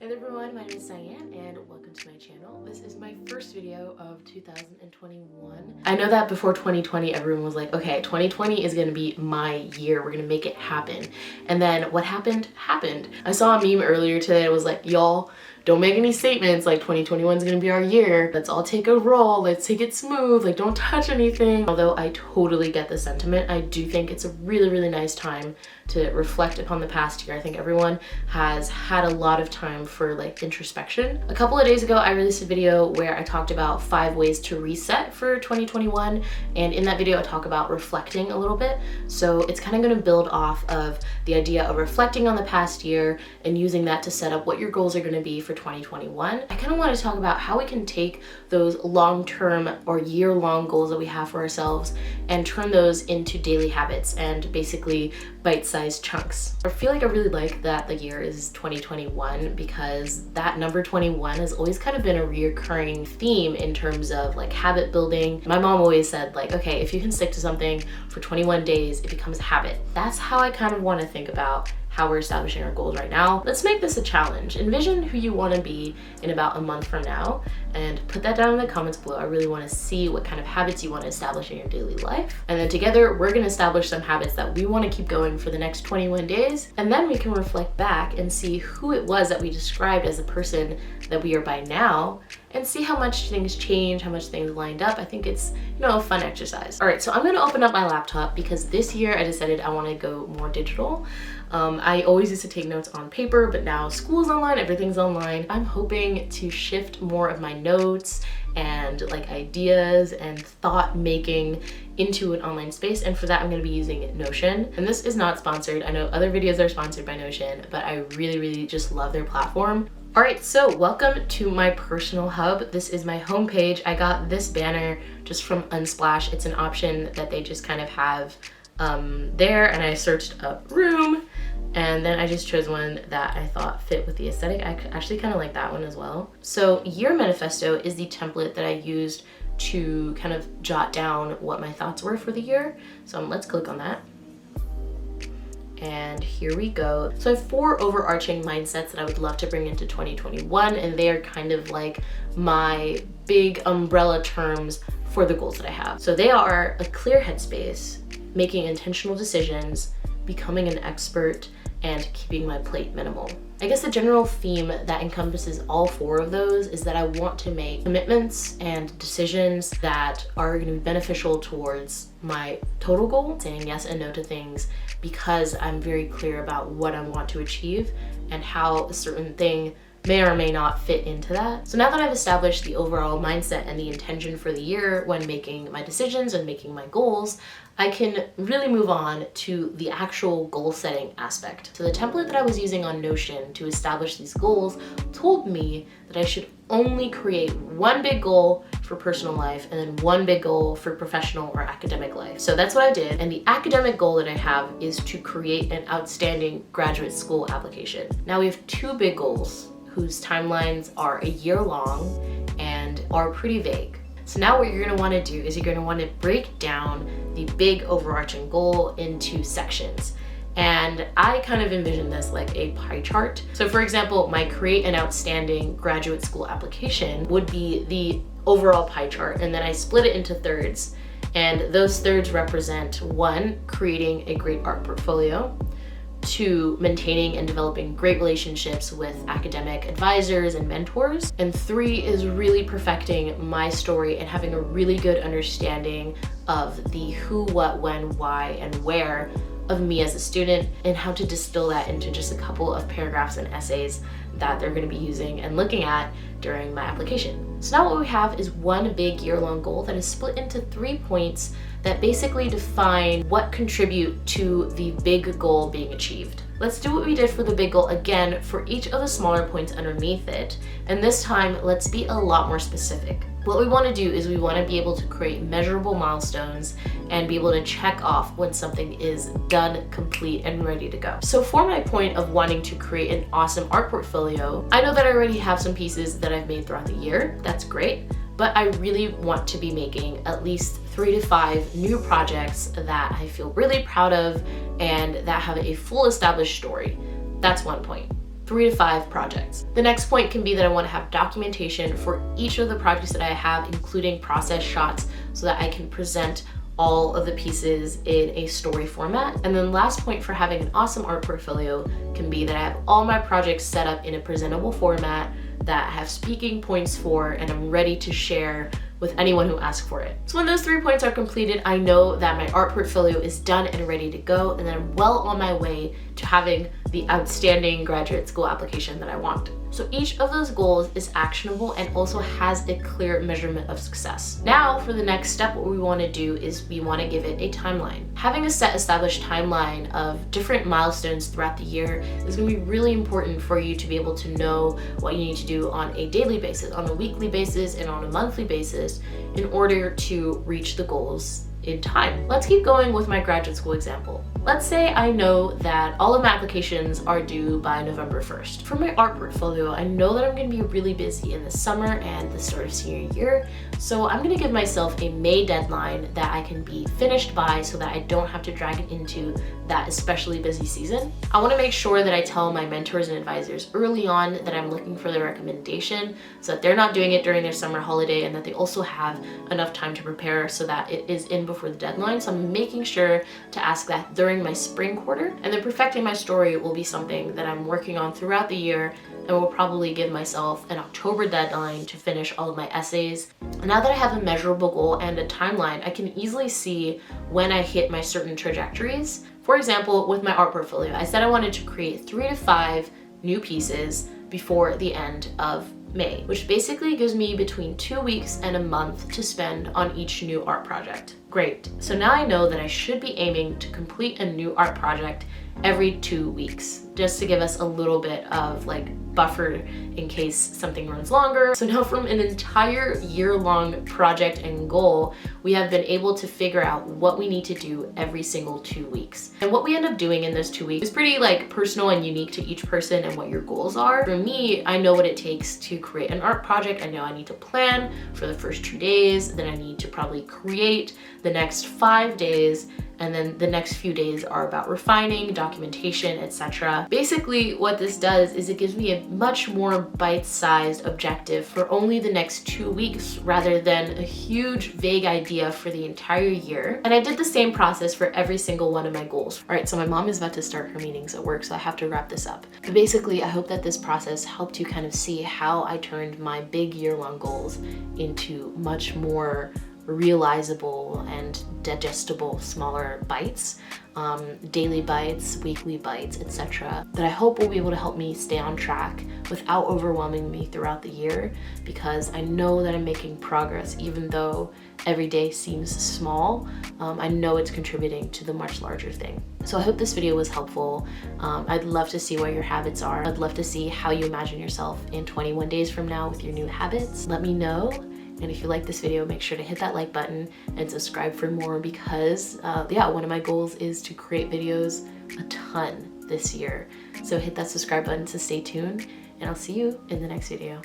Hey everyone, my name is Cyan and welcome to my channel. This is my first video of 2021. I know that before 2020 everyone was like, okay, 2020 is gonna be my year, we're gonna make it happen. And then what happened. I saw a meme earlier today, it was like, y'all, don't make any statements like 2021 is gonna be our year. Let's all take a roll, let's take it smooth, like don't touch anything. Although I totally get the sentiment, I do think it's a really nice time to reflect upon the past year. I think everyone has had a lot of time for like introspection. A couple of days ago, I released a video where I talked about 5 ways to reset for 2021. And in that video, I talk about reflecting a little bit. So it's kind of gonna build off of the idea of reflecting on the past year and using that to set up what your goals are gonna be for 2021. I kind of want to talk about how we can take those long-term or year-long goals that we have for ourselves and turn those into daily habits and basically bite-sized chunks. I feel like I really like that the year is 2021 because that number 21 has always kind of been a reoccurring theme in terms of like habit building. My mom always said like, okay, if you can stick to something for 21 days, it becomes a habit. That's how I kind of want to think about how we're establishing our goals right now. Let's make this a challenge. Envision who you want to be in about a month from now and put that down in the comments below. I really want to see what kind of habits you want to establish in your daily life. And then together we're going to establish some habits that we want to keep going for the next 21 days. And then we can reflect back and see who it was that we described as the person that we are by now and see how much things change, how much things lined up. I think it's, a fun exercise. All right, so I'm gonna open up my laptop because this year I decided I wanna go more digital. I always used to take notes on paper, but now school's online, everything's online. I'm hoping to shift more of my notes and like ideas and thought making into an online space, and for that I'm going to be using Notion. And this is not sponsored. I know other videos are sponsored by Notion, but I really just love their platform. All right, so welcome to my personal hub. This is my homepage. I got this banner just from Unsplash. It's an option that they just kind of have there, and I searched up room, and then I just chose one that I thought fit with the aesthetic. I actually kind of like that one as well. So Year Manifesto is the template that I used to kind of jot down what my thoughts were for the year. So let's click on that. And here we go. So I have 4 overarching mindsets that I would love to bring into 2021, and they are kind of like my big umbrella terms for the goals that I have. So they are a clear headspace, making intentional decisions, becoming an expert, and keeping my plate minimal. I guess the general theme that encompasses all 4 of those is that I want to make commitments and decisions that are going to be beneficial towards my total goal, saying yes and no to things because I'm very clear about what I want to achieve and how a certain thing may or may not fit into that. So now that I've established the overall mindset and the intention for the year when making my decisions and making my goals, I can really move on to the actual goal setting aspect. So the template that I was using on Notion to establish these goals told me that I should only create one big goal for personal life and then one big goal for professional or academic life. So that's what I did. And the academic goal that I have is to create an outstanding graduate school application. Now we have 2 big goals whose timelines are a year long and are pretty vague. So now what you're gonna wanna do is you're gonna wanna break down the big overarching goal into sections. And I kind of envision this like a pie chart. So for example, my create an outstanding graduate school application would be the overall pie chart, and then I split it into thirds. And those thirds represent 1, creating a great art portfolio, 2, maintaining and developing great relationships with academic advisors and mentors, and 3 is really perfecting my story and having a really good understanding of the who, what, when, why, and where of me as a student, and how to distill that into just a couple of paragraphs and essays that they're going to be using and looking at during my application. So now what we have is one big year-long goal that is split into 3 points that basically define what contribute to the big goal being achieved. Let's do what we did for the big goal again for each of the smaller points underneath it, and this time let's be a lot more specific. What we want to do is we want to be able to create measurable milestones and be able to check off when something is done, complete, and ready to go. So for my point of wanting to create an awesome art portfolio, I know that I already have some pieces that I've made throughout the year. That's great. But I really want to be making at least 3 to 5 new projects that I feel really proud of and that have a full established story. That's one point. 3 to 5 projects. The next point can be that I want to have documentation for each of the projects that I have, including process shots, so that I can present all of the pieces in a story format. And then last point for having an awesome art portfolio can be that I have all my projects set up in a presentable format that I have speaking points for, and I'm ready to share with anyone who asks for it. So when those 3 points are completed, I know that my art portfolio is done and ready to go, and then I'm well on my way to having the outstanding graduate school application that I want. So each of those goals is actionable and also has a clear measurement of success. Now for the next step, what we want to do is we want to give it a timeline. Having a set established timeline of different milestones throughout the year is going to be really important for you to be able to know what you need to do on a daily basis, on a weekly basis, and on a monthly basis in order to reach the goals in time. Let's keep going with my graduate school example. Let's say I know that all of my applications are due by November 1st. For my art portfolio, I know that I'm going to be really busy in the summer and the start of senior year, so I'm going to give myself a May deadline that I can be finished by so that I don't have to drag it into that especially busy season. I want to make sure that I tell my mentors and advisors early on that I'm looking for their recommendation so that they're not doing it during their summer holiday, and that they also have enough time to prepare so that it is in before the deadline. So I'm making sure to ask that during my spring quarter, and then perfecting my story will be something that I'm working on throughout the year, and will probably give myself an October deadline to finish all of my essays. Now that I have a measurable goal and a timeline, I can easily see when I hit my certain trajectories. For example, with my art portfolio, I said I wanted to create 3 to 5 new pieces before the end of May, which basically gives me between 2 weeks and a month to spend on each new art project. Great, so now I know that I should be aiming to complete a new art project every 2 weeks, just to give us a little bit of buffer in case something runs longer. So now from an entire year-long project and goal, we have been able to figure out what we need to do every single 2 weeks. And what we end up doing in those 2 weeks is pretty personal and unique to each person and what your goals are. For me, I know what it takes to create an art project. I know I need to plan for the first 2 days, then I need to probably create the next 5 days, and then the next few days are about refining, documentation, etc. Basically, what this does is it gives me a much more bite-sized objective for only the next 2 weeks rather than a huge vague idea for the entire year. And I did the same process for every single one of my goals. All right, so my mom is about to start her meetings at work, so I have to wrap this up. But basically, I hope that this process helped you kind of see how I turned my big year-long goals into much more realizable and digestible smaller bites, daily bites, weekly bites, etc., that I hope will be able to help me stay on track without overwhelming me throughout the year, because I know that I'm making progress even though every day seems small. I know it's contributing to the much larger thing. So I hope this video was helpful. I'd love to see what your habits are. I'd love to see how you imagine yourself in 21 days from now with your new habits. Let me know. And if you like this video, make sure to hit that like button and subscribe for more, because one of my goals is to create videos a ton this year. So hit that subscribe button to stay tuned, and I'll see you in the next video.